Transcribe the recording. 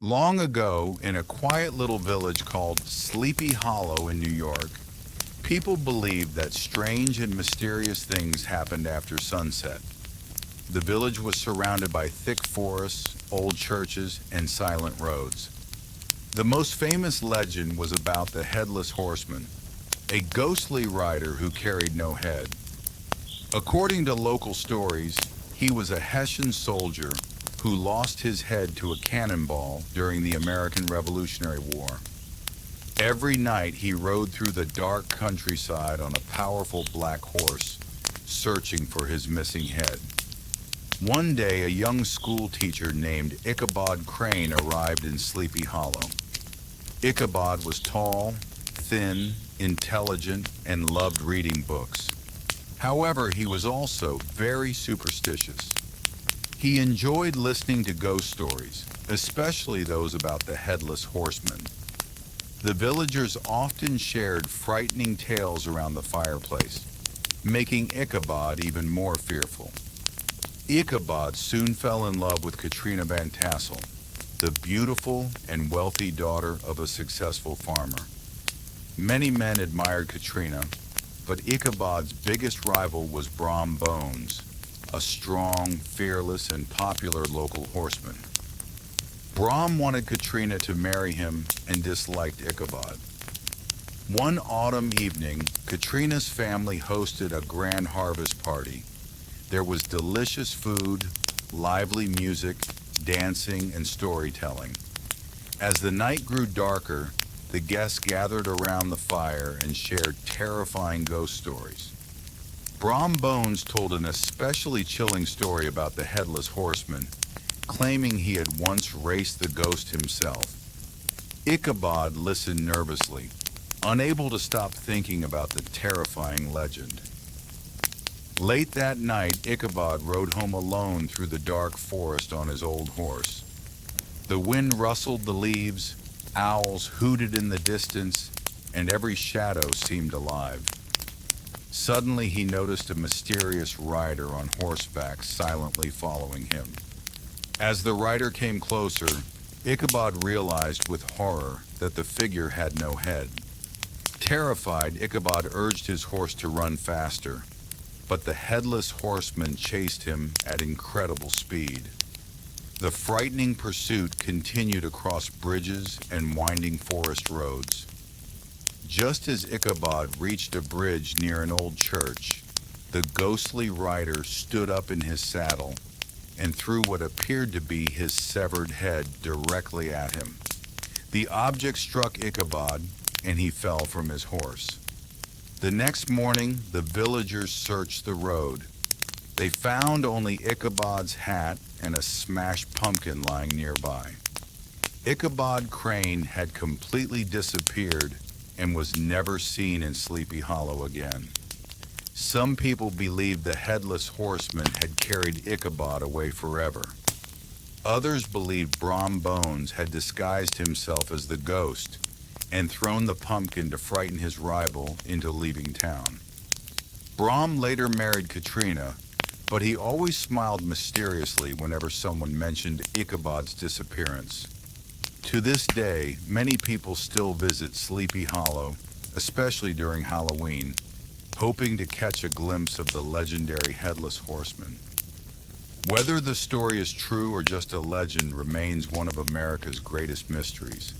Long ago, in a quiet little village called Sleepy Hollow in New York, people believed that strange and mysterious things happened after sunset. The village was surrounded by thick forests, old churches, and silent roads. The most famous legend was about the Headless Horseman, a ghostly rider who carried no head. According to local stories, he was a Hessian soldier who lost his head to a cannonball during the American Revolutionary War. Every night he rode through the dark countryside on a powerful black horse, searching for his missing head. One day, a young school teacher named Ichabod Crane arrived in Sleepy Hollow. Ichabod was tall, thin, intelligent, and loved reading books. However, he was also very superstitious. He enjoyed listening to ghost stories, especially those about the Headless Horseman. The villagers often shared frightening tales around the fireplace, making Ichabod even more fearful. Ichabod soon fell in love with Katrina Van Tassel, the beautiful and wealthy daughter of a successful farmer. Many men admired Katrina, but Ichabod's biggest rival was Brom Bones, a strong, fearless, and popular local horseman. Brom wanted Katrina to marry him and disliked Ichabod. One autumn evening, Katrina's family hosted a grand harvest party. There was delicious food, lively music, dancing, and storytelling. As the night grew darker, the guests gathered around the fire and shared terrifying ghost stories. Brom Bones told an especially chilling story about the Headless Horseman, claiming he had once raced the ghost himself. Ichabod listened nervously, unable to stop thinking about the terrifying legend. Late that night, Ichabod rode home alone through the dark forest on his old horse. The wind rustled the leaves, owls hooted in the distance, and every shadow seemed alive. Suddenly he noticed a mysterious rider on horseback silently following him. As the rider came closer, Ichabod realized with horror that the figure had no head. Terrified, Ichabod urged his horse to run faster, but the Headless Horseman chased him at incredible speed. The frightening pursuit continued across bridges and winding forest roads. Just as Ichabod reached a bridge near an old church, the ghostly rider stood up in his saddle and threw what appeared to be his severed head directly at him. The object struck Ichabod, and he fell from his horse. The next morning, the villagers searched the road. They found only Ichabod's hat and a smashed pumpkin lying nearby. Ichabod Crane had completely disappeared and was never seen in Sleepy Hollow again. Some people believed the Headless Horseman had carried Ichabod away forever. Others believed Brom Bones had disguised himself as the ghost and thrown the pumpkin to frighten his rival into leaving town. Brom later married Katrina, but he always smiled mysteriously whenever someone mentioned Ichabod's disappearance. To this day, many people still visit Sleepy Hollow, especially during Halloween, hoping to catch a glimpse of the legendary Headless Horseman. Whether the story is true or just a legend remains one of America's greatest mysteries.